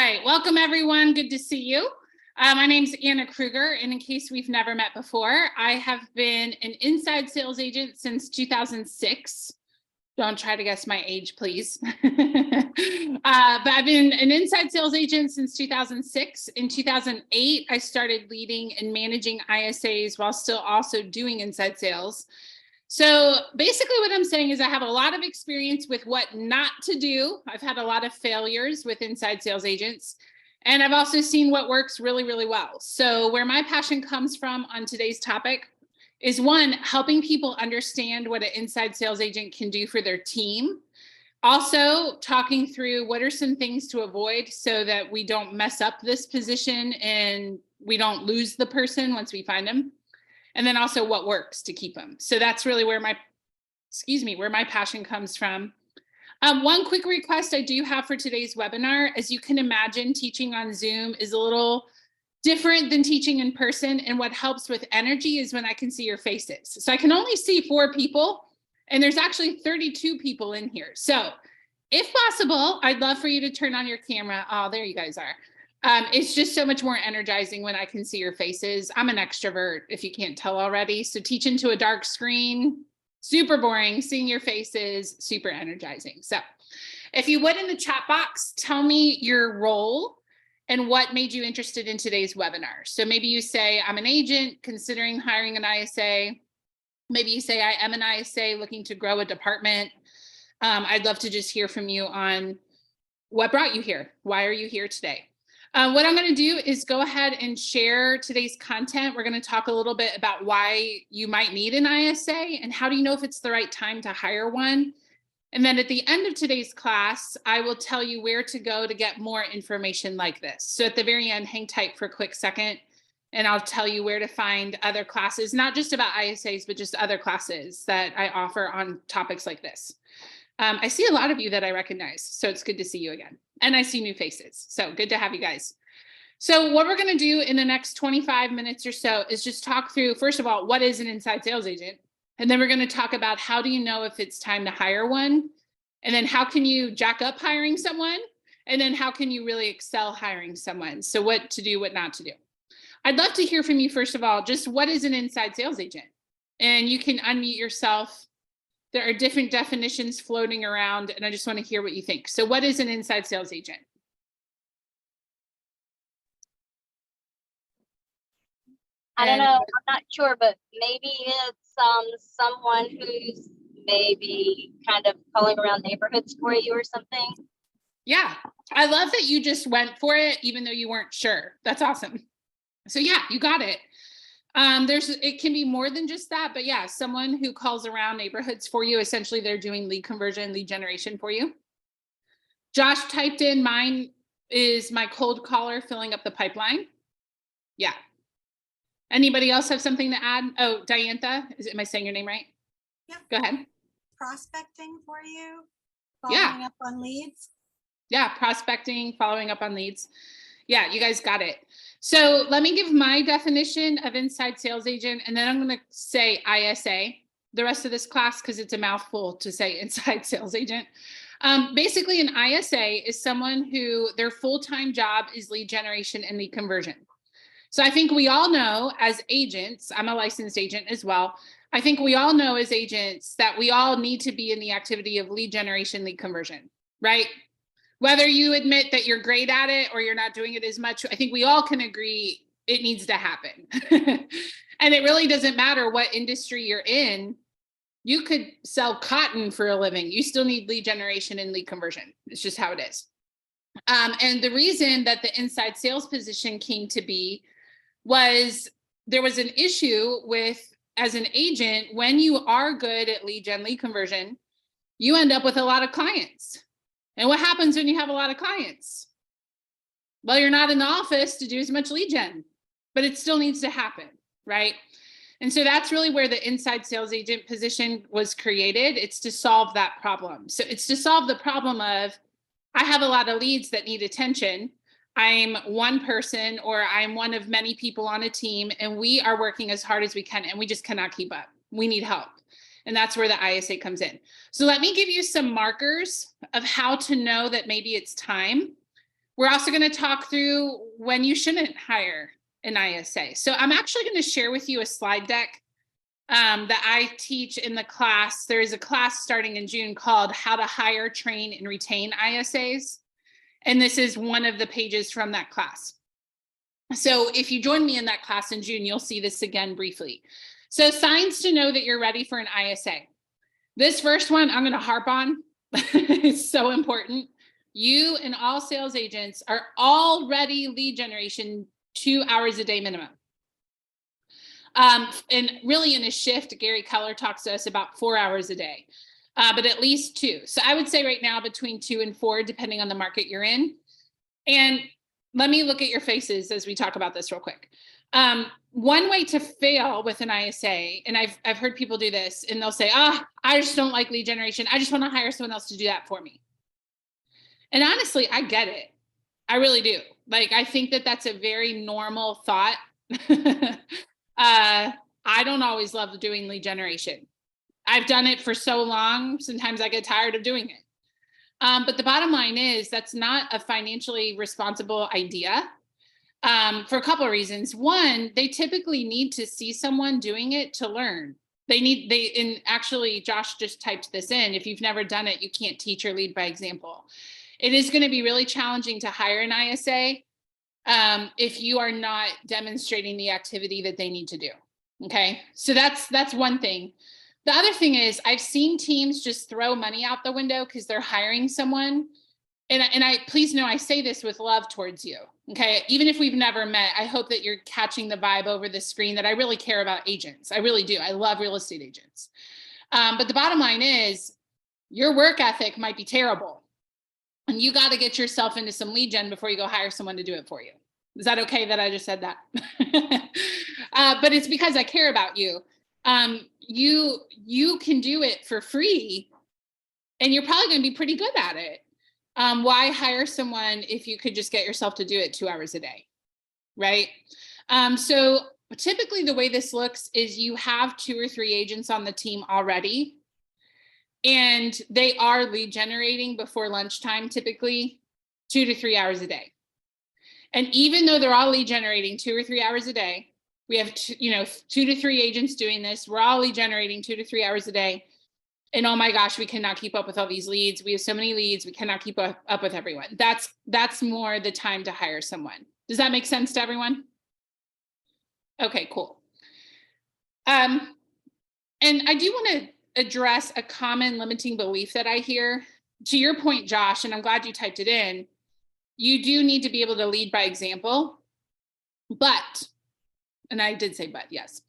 right, welcome everyone. Good to see you. My name's Anna Krueger, and in case we've never met before, I have been an inside sales agent since 2006. Don't try to guess my age, please. But I've been an inside sales agent since 2006. In 2008, I started leading and managing ISAs while still also doing inside sales. So basically what I'm saying is I have a lot of experience with what not to do. I've had a lot of failures with inside sales agents, and I've also seen what works really, really well. So where my passion comes from on today's topic is one, helping people understand what an inside sales agent can do for their team. Also talking through what are some things to avoid so that we don't mess up this position and we don't lose the person once we find them. And then also what works to keep them. So that's really where my passion comes from. One quick request I do have for today's webinar, as you can imagine, teaching on Zoom is a little different than teaching in person. And what helps with energy is when I can see your faces. So I can only see 4 people, and there's actually 32 people in here. So if possible, I'd love for you to turn on your camera. Oh, there you guys are. It's just so much more energizing when I can see your faces. I'm an extrovert, if you can't tell already. So teaching to a dark screen, super boring. Seeing your faces, super energizing. So if you would, in the chat box, tell me your role and what made you interested in today's webinar. So maybe you say, I'm an agent considering hiring an ISA. Maybe you say, I am an ISA looking to grow a department. I'd love to just hear from you on what brought you here. Why are you here today? What I'm going to do is go ahead and share today's content. We're going to talk a little bit about why you might need an ISA and how do you know if it's the right time to hire one. And then at the end of today's class, I will tell you where to go to get more information like this. So at the very end, hang tight for a quick second, and I'll tell you where to find other classes, not just about ISAs, but just other classes that I offer on topics like this. I see a lot of you that I recognize, so it's good to see you again. And I see new faces, so good to have you guys. So what we're gonna do in the next 25 minutes or so is just talk through, first of all, what is an inside sales agent? And then we're gonna talk about how do you know if it's time to hire one? And then how can you jack up hiring someone? And then how can you really excel hiring someone? So what to do, what not to do. I'd love to hear from you, first of all, just what is an inside sales agent? And you can unmute yourself. There are different definitions floating around, and I just want to hear what you think. So what is an inside sales agent? I don't know, I'm not sure, but maybe it's someone who's maybe kind of calling around neighborhoods for you or something. Yeah, I love that you just went for it, even though you weren't sure. That's awesome. So yeah, you got it. It can be more than just that, but yeah, someone who calls around neighborhoods for you. Essentially, they're doing lead conversion, lead generation for you. Josh typed in, mine is my cold caller filling up the pipeline. Yeah. Anybody else have something to add? Oh, Diantha, am I saying your name right? Yeah. Go ahead. Prospecting for you, following up on leads. Yeah, prospecting, following up on leads. Yeah, you guys got it. So let me give my definition of inside sales agent, and then I'm going to say ISA the rest of this class because it's a mouthful to say inside sales agent. Basically, an ISA is someone who their full-time job is lead generation and lead conversion. So I think we all know as agents, I'm a licensed agent as well. I think we all know as agents that we all need to be in the activity of lead generation, lead conversion, right? Whether you admit that you're great at it or you're not doing it as much, I think we all can agree it needs to happen. And it really doesn't matter what industry you're in. You could sell cotton for a living. You still need lead generation and lead conversion. It's just how it is. And the reason that the inside sales position came to be was there was an issue with, as an agent, when you are good at lead gen, lead conversion, you end up with a lot of clients. And what happens when you have a lot of clients? Well, you're not in the office to do as much lead gen, but it still needs to happen, right? And so that's really where the inside sales agent position was created. It's to solve that problem. So it's to solve the problem of, I have a lot of leads that need attention. I'm one person, or I'm one of many people on a team, and we are working as hard as we can, and we just cannot keep up. We need help. And that's where the ISA comes in. So let me give you some markers of how to know that maybe it's time. We're also going to talk through when you shouldn't hire an ISA. So I'm actually going to share with you a slide deck that I teach in the class. There is a class starting in June called How to Hire, Train, and Retain ISAs. And this is one of the pages from that class. So if you join me in that class in June, you'll see this again briefly. So signs to know that you're ready for an ISA. This first one I'm going to harp on. It's so important. You and all sales agents are already lead generation 2 hours a day minimum. And really in a shift, Gary Keller talks to us about 4 hours a day, but at least 2. So I would say right now between 2 and 4, depending on the market you're in. And let me look at your faces as we talk about this real quick. One way to fail with an ISA, and I've heard people do this, and they'll say, I just don't like lead generation. I just want to hire someone else to do that for me. And honestly, I get it. I really do. Like, I think that that's a very normal thought. I don't always love doing lead generation. I've done it for so long. Sometimes I get tired of doing it. But the bottom line is that's not a financially responsible idea for a couple of reasons. One, they typically need to see someone doing it to learn. And actually, Josh just typed this in. If you've never done it, you can't teach or lead by example. It is going to be really challenging to hire an ISA if you are not demonstrating the activity that they need to do. Okay, so that's one thing. The other thing is I've seen teams just throw money out the window because they're hiring someone. And I please know I say this with love towards you. Okay, even if we've never met, I hope that you're catching the vibe over the screen that I really care about agents. I really do. I love real estate agents. But the bottom line is your work ethic might be terrible. And you got to get yourself into some lead gen before you go hire someone to do it for you. Is that okay that I just said that? But it's because I care about you. You can do it for free and you're probably going to be pretty good at it. Why hire someone if you could just get yourself to do it 2 hours a day, right? So typically the way this looks is you have 2 or 3 agents on the team already. And they are lead generating before lunchtime, typically 2 to 3 hours a day. And even though they're all lead generating 2 or 3 hours a day, we have 2 to 3 agents doing this. We're all lead generating 2 to 3 hours a day. And oh my gosh, we cannot keep up with all these leads. We have so many leads. We cannot keep up with everyone. That's more the time to hire someone. Does that make sense to everyone? Okay, cool. And I do want to address a common limiting belief that I hear. To your point, Josh, and I'm glad you typed it in, you do need to be able to lead by example, but, and I did say but, yes.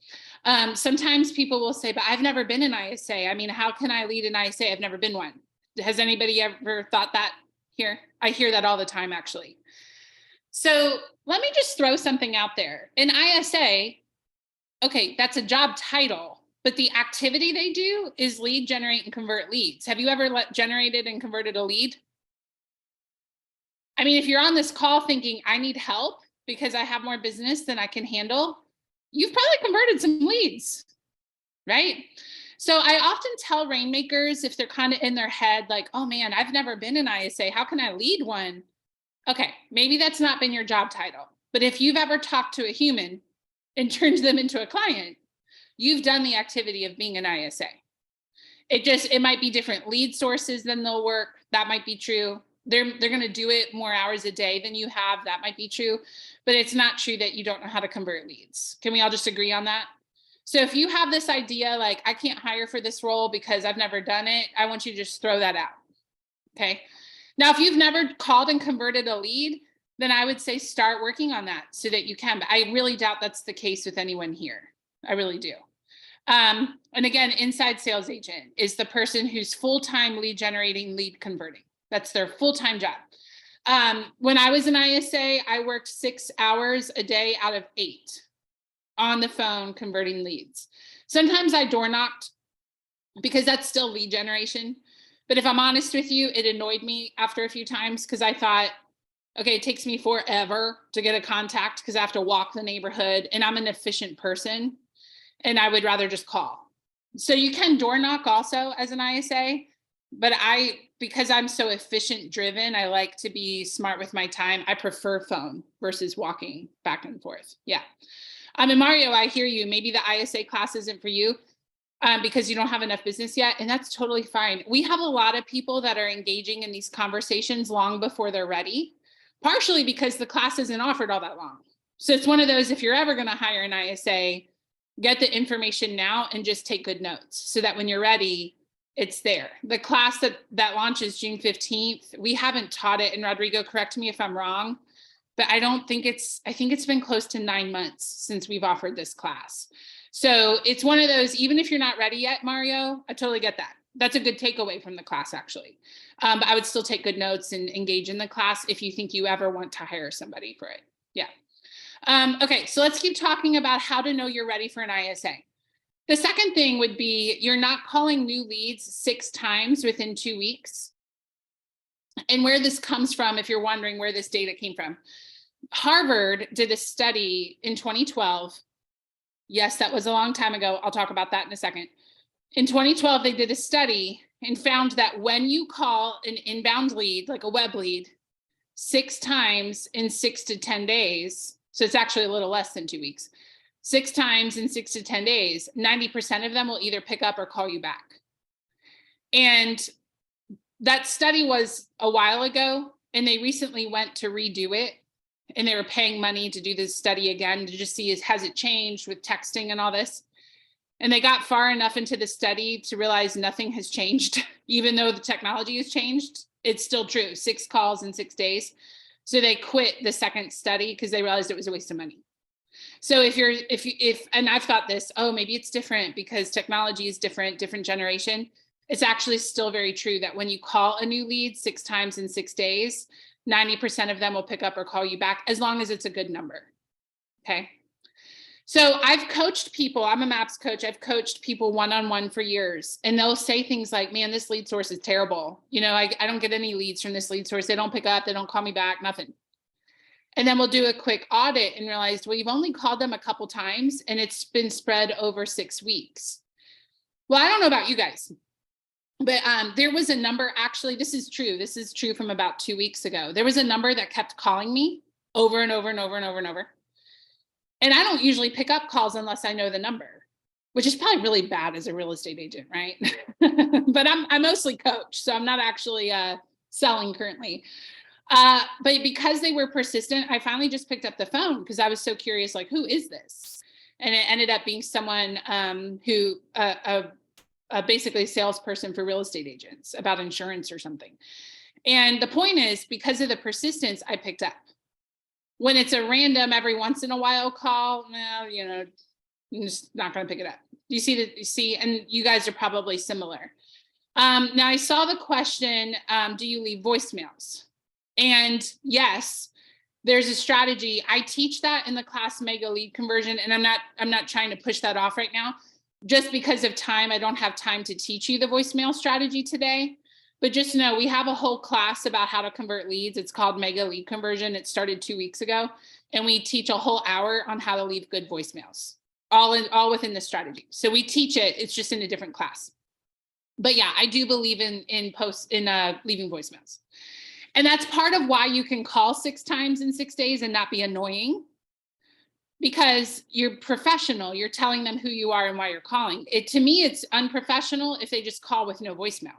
Sometimes people will say, but I've never been an ISA. I mean, how can I lead an ISA? I've never been one. Has anybody ever thought that here? I hear that all the time, actually. So let me just throw something out there. An ISA, okay, that's a job title, but the activity they do is lead generate and convert leads. Have you ever generated and converted a lead? I mean, if you're on this call thinking I need help because I have more business than I can handle, you've probably converted some leads, right? So I often tell rainmakers if they're kind of in their head, like, oh man, I've never been an ISA. How can I lead one? Okay, maybe that's not been your job title, but if you've ever talked to a human and turned them into a client, you've done the activity of being an ISA. It might be different lead sources than they'll work. That might be true. They're going to do it more hours a day than you have. That might be true, but it's not true that you don't know how to convert leads. Can we all just agree on that? So if you have this idea, like I can't hire for this role because I've never done it, I want you to just throw that out. Okay. Now, if you've never called and converted a lead, then I would say start working on that so that you can. But I really doubt that's the case with anyone here. I really do. And again, inside sales agent is the person who's full-time lead generating, lead converting. That's their full-time job. When I was an ISA, I worked 6 hours a day out of 8 on the phone converting leads. Sometimes I door knocked because that's still lead generation. But if I'm honest with you, it annoyed me after a few times because I thought, okay, it takes me forever to get a contact because I have to walk the neighborhood and I'm an efficient person and I would rather just call. So you can door knock also as an ISA, But because I'm so efficient driven, I like to be smart with my time. I prefer phone versus walking back and forth. Yeah. And Mario, I hear you. Maybe the ISA class isn't for you because you don't have enough business yet. And that's totally fine. We have a lot of people that are engaging in these conversations long before they're ready, partially because the class isn't offered all that long. So it's one of those, if you're ever going to hire an ISA, get the information now and just take good notes so that when you're ready, it's there. The class that launches June 15th, we haven't taught it. And Rodrigo, correct me if I'm wrong, but I think it's been close to 9 months since we've offered this class. So it's one of those, even if you're not ready yet, Mario, I totally get that. That's a good takeaway from the class, actually. But I would still take good notes and engage in the class if you think you ever want to hire somebody for it. Yeah. Okay, so let's keep talking about how to know you're ready for an ISA. The second thing would be you're not calling new leads 6 times within 2 weeks. And where this comes from, if you're wondering where this data came from, Harvard did a study in 2012. Yes, that was a long time ago. I'll talk about that in a second. In 2012, they did a study and found that when you call an inbound lead, like a web lead, 6 times in 6 to 10 days, so it's actually a little less than 2 weeks, 6 times in 6 to 10 days, 90% of them will either pick up or call you back. And that study was a while ago, and they recently went to redo it. And they were paying money to do this study again to just see, has it changed with texting and all this? And they got far enough into the study to realize nothing has changed, even though the technology has changed. It's still true, 6 calls in 6 days. So they quit the second study because they realized it was a waste of money. So and I've thought this, oh, maybe it's different because technology is different generation. It's actually still very true that when you call a new lead 6 times in 6 days, 90% of them will pick up or call you back as long as it's a good number. Okay. So I've coached people. I'm a MAPS coach. I've coached people one-on-one for years, and they'll say things like, man, this lead source is terrible. I don't get any leads from this lead source. They don't pick up. They don't call me back, nothing. And then we'll do a quick audit and realize, well, you've only called them a couple times and it's been spread over 6 weeks. Well, I don't know about you guys, but there was a number, actually, this is true from about 2 weeks ago. There was a number that kept calling me over and over and over and over and over. And I don't usually pick up calls unless I know the number, which is probably really bad as a real estate agent, right? But I mostly coach, so I'm not actually selling currently. But because they were persistent, I finally just picked up the phone because I was so curious, like, who is this? And it ended up being someone who, basically a salesperson for real estate agents about insurance or something. And the point is, because of the persistence, I picked up. When it's a random every once in a while call, well, I'm just not going to pick it up. You see, and you guys are probably similar. Now I saw the question, do you leave voicemails? And yes, there's a strategy. I teach that in the class Mega Lead Conversion, and I'm not trying to push that off right now. Just because of time, I don't have time to teach you the voicemail strategy today. But just know we have a whole class about how to convert leads. It's called Mega Lead Conversion. It started 2 weeks ago. And we teach a whole hour on how to leave good voicemails, all within the strategy. So we teach it, it's just in a different class. But yeah, I do believe in leaving voicemails. And that's part of why you can call 6 times in 6 days and not be annoying. Because you're professional, you're telling them who you are and why you're calling. To me, it's unprofessional if they just call with no voicemail.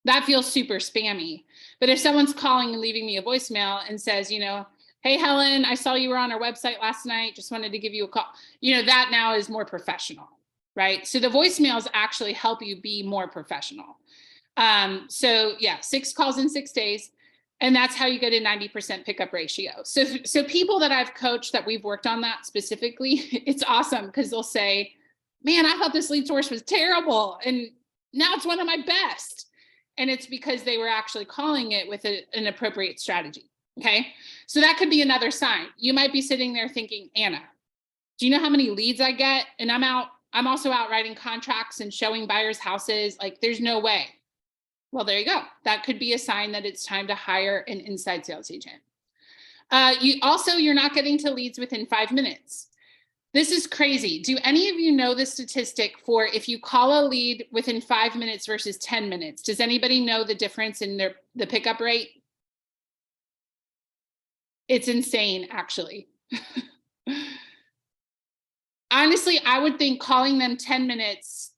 That feels super spammy. But if someone's calling and leaving me a voicemail and says, hey, Helen, I saw you were on our website last night, just wanted to give you a call, that now is more professional, right? So the voicemails actually help you be more professional. So yeah, 6 calls in 6 days. And that's how you get a 90% pickup ratio. So people that I've coached that we've worked on that specifically, it's awesome because they'll say, man, I thought this lead source was terrible. And now it's one of my best. And it's because they were actually calling it with an appropriate strategy. Okay. So that could be another sign. You might be sitting there thinking, Anna, do you know how many leads I get? And I'm also out writing contracts and showing buyers houses. Like, there's no way. Well, there you go. That could be a sign that it's time to hire an inside sales agent. You're not getting to leads within 5 minutes. This is crazy. Do any of you know the statistic for if you call a lead within 5 minutes versus 10 minutes? Does anybody know the difference in the pickup rate? It's insane, actually. Honestly, I would think calling them 10 minutes,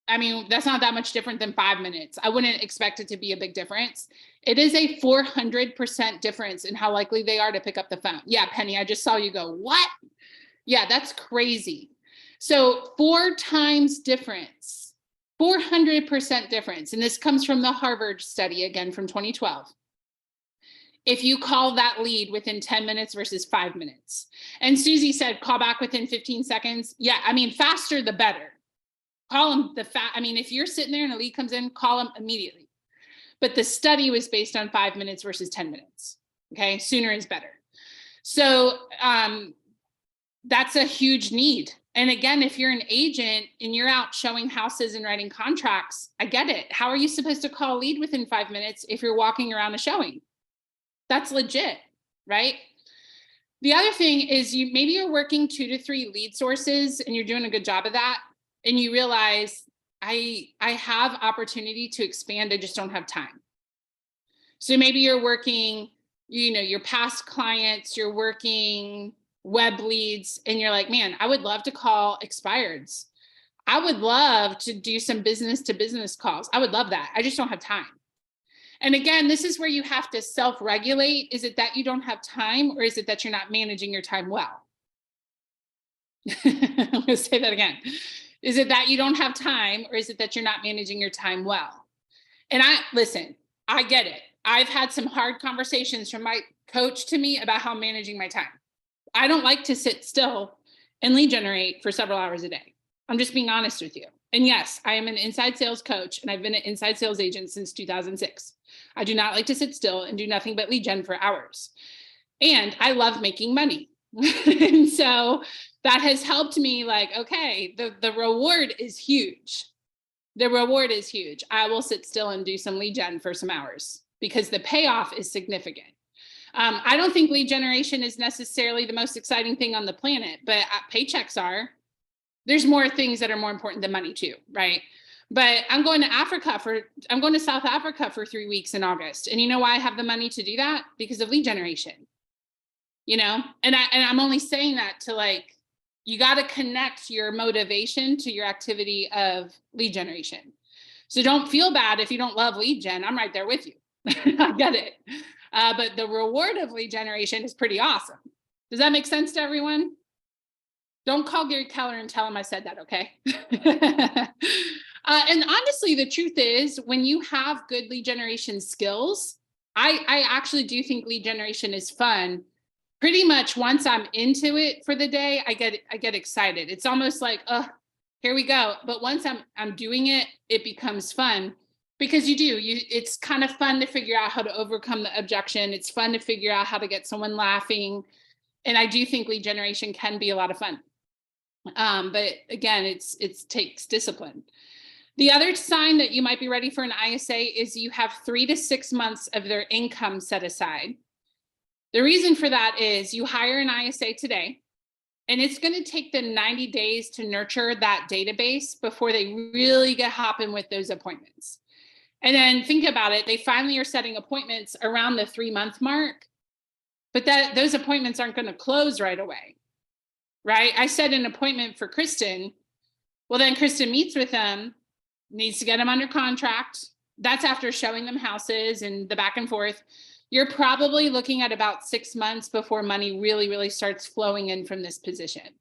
I mean, that's not that much different than 5 minutes. I wouldn't expect it to be a big difference. It is a 400% difference in how likely they are to pick up the phone. Yeah, Penny, I just saw you go, what? Yeah, that's crazy. So 4 times difference, 400% difference. And this comes from the Harvard study, again, from 2012. If you call that lead within 10 minutes versus 5 minutes. And Susie said, call back within 15 seconds. Yeah, I mean, faster, the better. Call them I mean, if you're sitting there and a lead comes in, call them immediately. But the study was based on 5 minutes versus 10 minutes. Okay, sooner is better. So that's a huge need. And again, if you're an agent and you're out showing houses and writing contracts, I get it. How are you supposed to call a lead within 5 minutes if you're walking around a showing? That's legit, right? The other thing is maybe you're working 2 to 3 lead sources and you're doing a good job of that. And you realize I have opportunity to expand. I just don't have time. So maybe you're working, your past clients, you're working web leads, and you're like, man, I would love to call expireds. I would love to do some business to business calls. I would love that. I just don't have time. And again, this is where you have to self-regulate. Is it that you don't have time, or is it that you're not managing your time well? I'm going to say that again. Is it that you don't have time, or is it that you're not managing your time well? And listen, I get it. I've had some hard conversations from my coach to me about how I'm managing my time. I don't like to sit still and lead generate for several hours a day. I'm just being honest with you. And yes, I am an inside sales coach, and I've been an inside sales agent since 2006. I do not like to sit still and do nothing but lead gen for hours. And I love making money. And so that has helped me, like, okay, the reward is huge. The reward is huge. I will sit still and do some lead gen for some hours because the payoff is significant. I don't think lead generation is necessarily the most exciting thing on the planet, but paychecks are. There's more things that are more important than money too, right? But I'm going to South Africa for 3 weeks in August. And you know why I have the money to do that? Because of lead generation, and I'm only saying that to, like, you got to connect your motivation to your activity of lead generation. So don't feel bad if you don't love lead gen. I'm right there with you. I get it. But the reward of lead generation is pretty awesome. Does that make sense to everyone? Don't call Gary Keller and tell him I said that, okay? And honestly, the truth is, when you have good lead generation skills, I actually do think lead generation is fun. Pretty much once I'm into it for the day, I get excited. It's almost like, oh, here we go. But once I'm doing it, it becomes fun. Because it's kind of fun to figure out how to overcome the objection. It's fun to figure out how to get someone laughing. And I do think lead generation can be a lot of fun. But again, it takes discipline. The other sign that you might be ready for an ISA is you have 3 to 6 months of their income set aside. The reason for that is you hire an ISA today, and it's going to take them 90 days to nurture that database before they really get hopping with those appointments. And then think about it, they finally are setting appointments around the 3-month mark, but those appointments aren't going to close right away, right? I set an appointment for Kristen. Well, then Kristen meets with them, needs to get them under contract. That's after showing them houses and the back and forth. You're probably looking at about 6 months before money really, really starts flowing in from this position.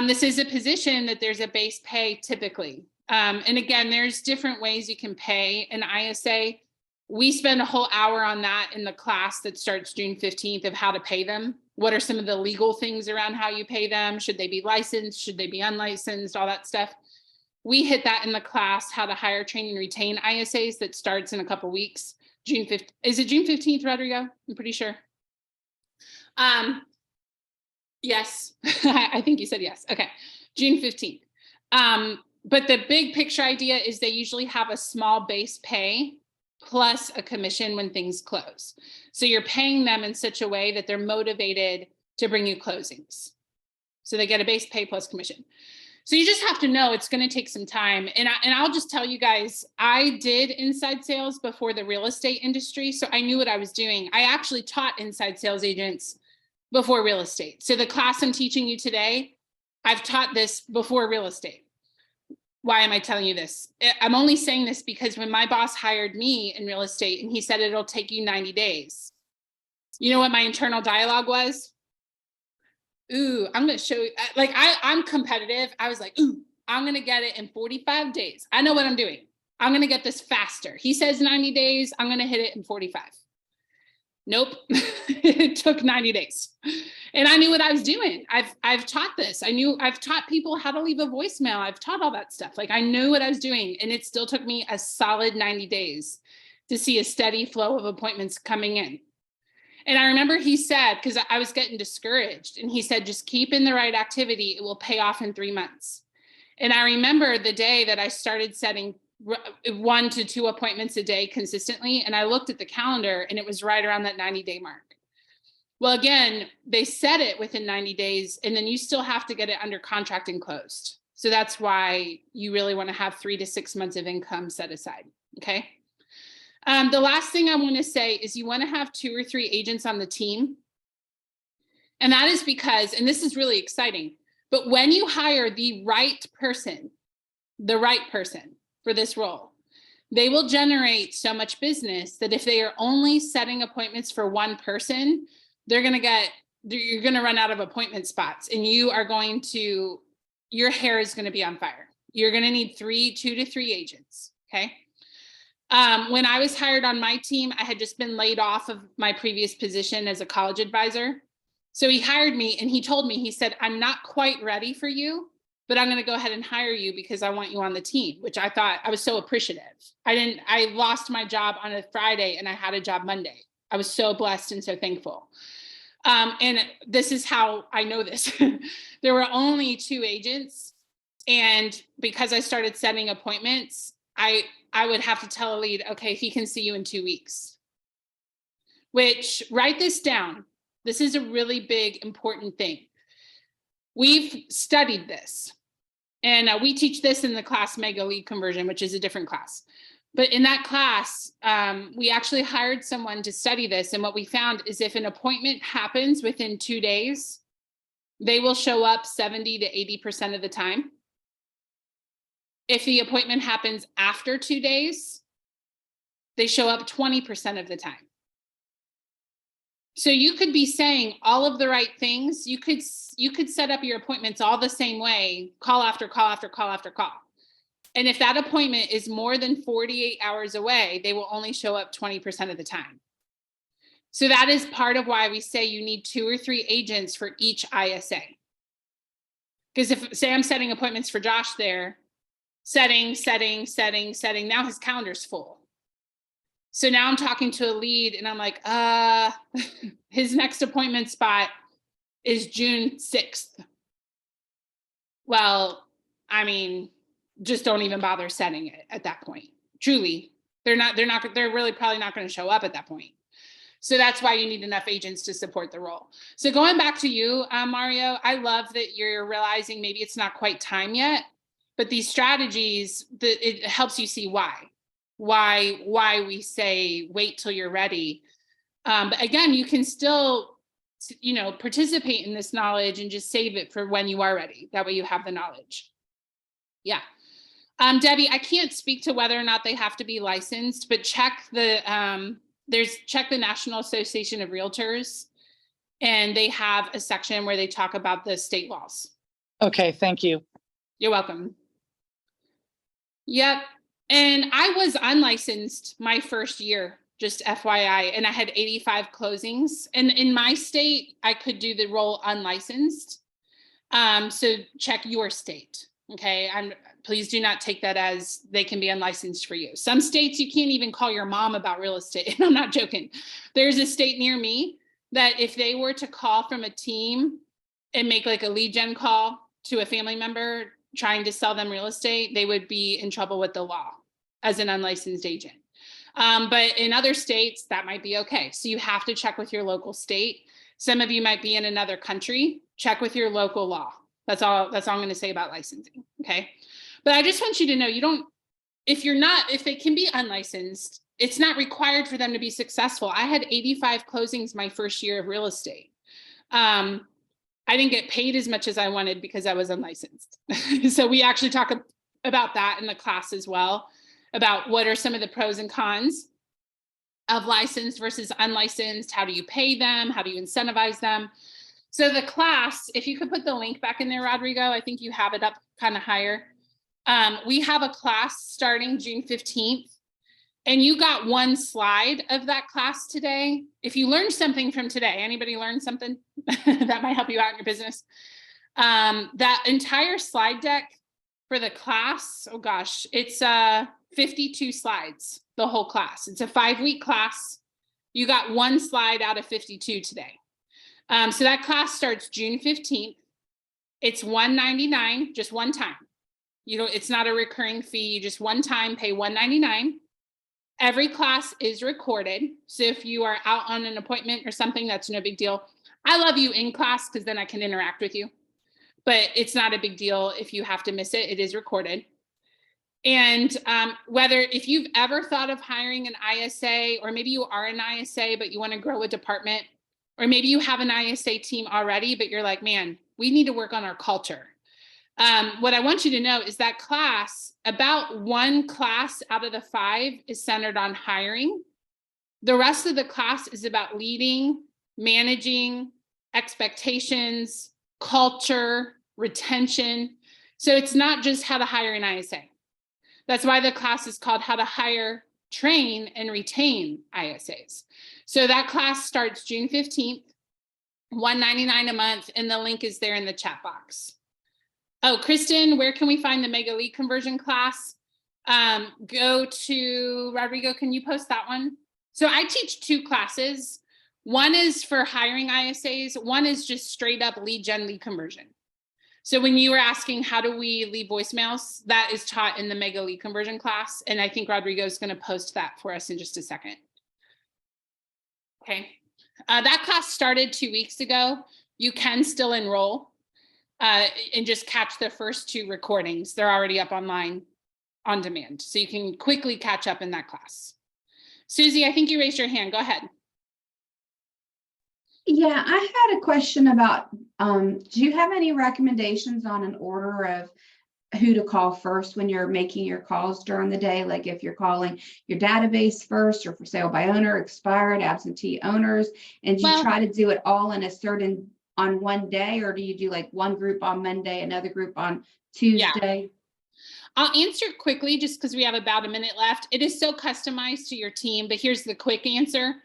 This is a position that there's a base pay typically. And again, there's different ways you can pay an ISA. We spend a whole hour on that in the class that starts June 15th of how to pay them. What are some of the legal things around how you pay them? Should they be licensed? Should they be unlicensed? All that stuff. We hit that in the class, how to hire, train, and retain ISAs, that starts in a couple weeks. June 15th. Is it June 15th, Rodrigo? I'm pretty sure. Yes, I think you said yes. Okay, June 15th. But the big picture idea is they usually have a small base pay plus a commission when things close. So you're paying them in such a way that they're motivated to bring you closings. So they get a base pay plus commission. So you just have to know it's going to take some time. And I'll just tell you guys, I did inside sales before the real estate industry. So I knew what I was doing. I actually taught inside sales agents before real estate. So the class I'm teaching you today, I've taught this before real estate. Why am I telling you this? I'm only saying this because when my boss hired me in real estate and he said, it'll take you 90 days. You know what my internal dialogue was? Ooh, I'm going to show you, like, I'm competitive. I was like, ooh, I'm going to get it in 45 days. I know what I'm doing. I'm going to get this faster. He says 90 days. I'm going to hit it in 45. Nope. It took 90 days. And I knew what I was doing. I've taught this. I've taught people how to leave a voicemail. I've taught all that stuff. Like, I knew what I was doing. And it still took me a solid 90 days to see a steady flow of appointments coming in. And I remember he said, because I was getting discouraged, and he said, just keep in the right activity. It will pay off in 3 months. And I remember the day that I started setting 1 to 2 appointments a day consistently. And I looked at the calendar and it was right around that 90-day mark. Well, again, they set it within 90 days, and then you still have to get it under contract and closed. So that's why you really want to have 3 to 6 months of income set aside. Okay. The last thing I want to say is you want to have 2 or 3 agents on the team. And that is because, and this is really exciting, but when you hire the right person for this role, they will generate so much business that if they are only setting appointments for one person, you're going to run out of appointment spots, and your hair is going to be on fire. You're going to need 2 to 3 agents. Okay. When I was hired on my team, I had just been laid off of my previous position as a college advisor. So he hired me and he told me, he said, I'm not quite ready for you, but I'm going to go ahead and hire you because I want you on the team, which I thought, I was so appreciative. I lost my job on a Friday and I had a job Monday. I was so blessed and so thankful. And this is how I know this. There were only 2 agents. And because I started setting appointments, I would have to tell a lead, okay, he can see you in 2 weeks. Which, write this down. This is a really big, important thing. We've studied this. And we teach this in the class Mega Lead Conversion, which is a different class. But in that class, we actually hired someone to study this. And what we found is if an appointment happens within 2 days, they will show up 70 to 80% of the time. If the appointment happens after 2 days, they show up 20% of the time. So you could be saying all of the right things. You could set up your appointments all the same way, call after call after call after call. And if that appointment is more than 48 hours away, they will only show up 20% of the time. So that is part of why we say you need 2 or 3 agents for each ISA. Because if, say, I'm setting appointments for Josh there, setting, now his calendar's full. So now I'm talking to a lead and I'm like, his next appointment spot is June 6th. Well, I mean, just don't even bother setting it at that point. Truly, they're really probably not going to show up at that point. So that's why you need enough agents to support the role. So going back to you, Mario, I love that you're realizing maybe it's not quite time yet, but these strategies, it helps you see why we say wait till you're ready. But again, you can still, participate in this knowledge and just save it for when you are ready. That way you have the knowledge. Yeah. Debbie, I can't speak to whether or not they have to be licensed, but check the National Association of Realtors, and they have a section where they talk about the state laws. Okay, thank you. You're welcome. Yep. And I was unlicensed my first year, just FYI, and I had 85 closings. And in my state, I could do the role unlicensed. So check your state. Okay. Please do not take that as they can be unlicensed for you. Some states you can't even call your mom about real estate. And I'm not joking. There's a state near me that if they were to call from a team and make like a lead gen call to a family member trying to sell them real estate, they would be in trouble with the law as an unlicensed agent. But in other states, that might be okay. So you have to check with your local state. Some of you might be in another country check with your local law. That's all I'm going to say about licensing. Okay. But I just want you to know, if they can be unlicensed, it's not required for them to be successful. I had 85 closings my first year of real estate. I didn't get paid as much as I wanted because I was unlicensed. So we actually talk about that in the class as well, about what are some of the pros and cons of licensed versus unlicensed. How do you pay them? How do you incentivize them? So the class, if you could put the link back in there, Rodrigo, I think you have it up kind of higher. We have a class starting June 15th, and you got one slide of that class today. If you learned something from today, anybody learned something that might help you out in your business? That entire slide deck for the class, oh gosh, it's 52 slides, the whole class. It's a 5-week class. You got one slide out of 52 today. So that class starts June 15th. It's $199, just one time. It's not a recurring fee. You just one time pay $199. Every class is recorded. So if you are out on an appointment or something, that's no big deal. I love you in class because then I can interact with you. But it's not a big deal if you have to miss it. It is recorded. And if you've ever thought of hiring an ISA, or maybe you are an ISA, but you want to grow a department, or maybe you have an ISA team already, but you're like, man, we need to work on our culture. What I want you to know is that class, about one class out of the 5 is centered on hiring. The rest of the class is about leading, managing, expectations, culture, retention. So it's not just how to hire an ISA. That's why the class is called How to Hire, Train, and Retain ISAs. So that class starts June 15th, $199 a month, and the link is there in the chat box. Oh, Kristen, where can we find the mega lead conversion class? Go to Rodrigo, can you post that one? So I teach 2 classes. One is for hiring ISAs. One is just straight up lead gen lead conversion. So when you were asking how do we leave voicemails, that is taught in the mega lead conversion class. And I think Rodrigo is going to post that for us in just a second. Okay. That class started 2 weeks ago. You can still enroll and just catch the first 2 recordings. They're already up online on demand. So you can quickly catch up in that class. Susie, I think you raised your hand. Go ahead. Yeah, I had a question about, do you have any recommendations on an order of who to call first when you're making your calls during the day? Like if you're calling your database first, or for sale by owner, expired, absentee owners, and you try to do it all in on one day, or do you do like one group on Monday, another group on Tuesday? Yeah. I'll answer quickly just because we have about a minute left. It is so customized to your team, but here's the quick answer.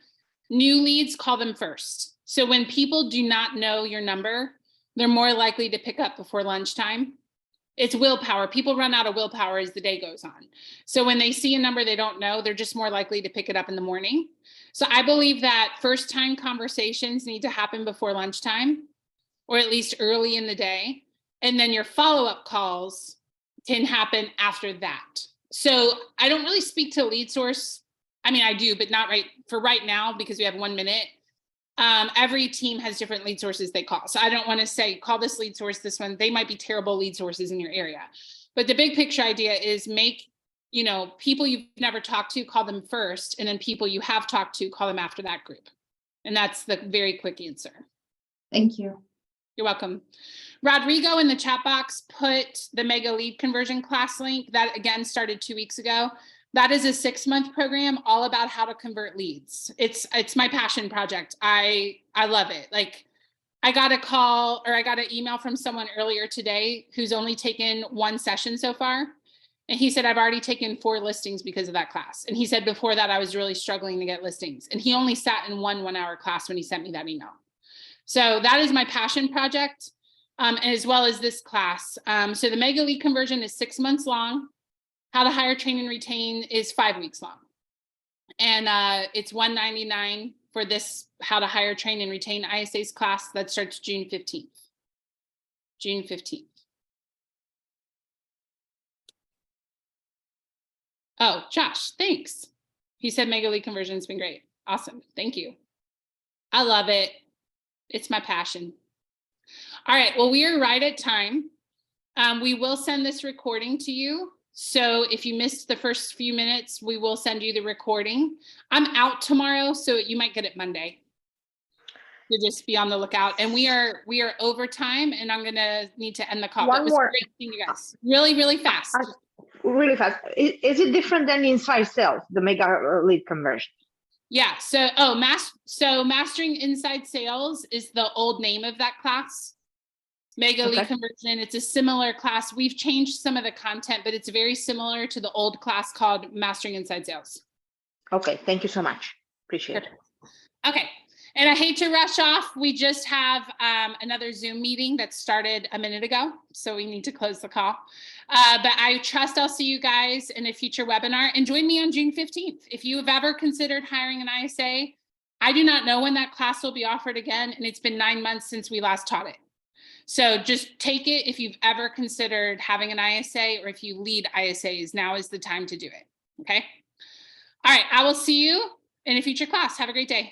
New leads, call them first. So when people do not know your number, they're more likely to pick up before lunchtime. It's willpower. People run out of willpower as the day goes on. So when they see a number they don't know, they're just more likely to pick it up in the morning. So I believe that first time conversations need to happen before lunchtime, or at least early in the day. And then your follow-up calls can happen after that. So I don't really speak to lead source. I mean, I do, but not right now because we have 1 minute. Every team has different lead sources they call. So I don't want to say, call this lead source, this one. They might be terrible lead sources in your area. But the big picture idea is make, people you've never talked to, call them first. And then people you have talked to, call them after that group. And that's the very quick answer. Thank you. You're welcome. Rodrigo in the chat box put the mega lead conversion class link that again started 2 weeks ago. That is a 6-month program all about how to convert leads. It's my passion project. I love it. Like I got a call or I got an email from someone earlier today who's only taken 1 session so far. And he said, I've already taken 4 listings because of that class. And he said, before that, I was really struggling to get listings. And he only sat in 1 hour class when he sent me that email. So that is my passion project, as well as this class. So the mega lead conversion is 6 months long. How to hire, train, and retain is 5 weeks long. And it's $199 for this how to hire, train, and retain ISAs class that starts June 15th. June 15th. Oh, Josh, thanks. He said mega lead conversion has been great. Awesome. Thank you. I love it. It's my passion. All right, well, we are right at time. We will send this recording to you. So if you missed the first few minutes, we will send you the recording. I'm out tomorrow, so you might get it Monday. So just be on the lookout. And we are over time, and I'm gonna need to end the call. But it was great seeing you guys. Really, really fast. Really fast. Is it different than inside sales, the mega lead conversion? Yeah, so Mastering Inside Sales is the old name of that class. Mega Lead Conversion, it's a similar class. We've changed some of the content, but it's very similar to the old class called Mastering Inside Sales. Okay, thank you so much. Appreciate it. Okay, and I hate to rush off. We just have another Zoom meeting that started a minute ago, so we need to close the call. But I trust I'll see you guys in a future webinar, and join me on June 15th. If you have ever considered hiring an ISA, I do not know when that class will be offered again, and it's been 9 months since we last taught it. So just take it if you've ever considered having an ISA, or if you lead ISAs, now is the time to do it, okay? All right, I will see you in a future class. Have a great day.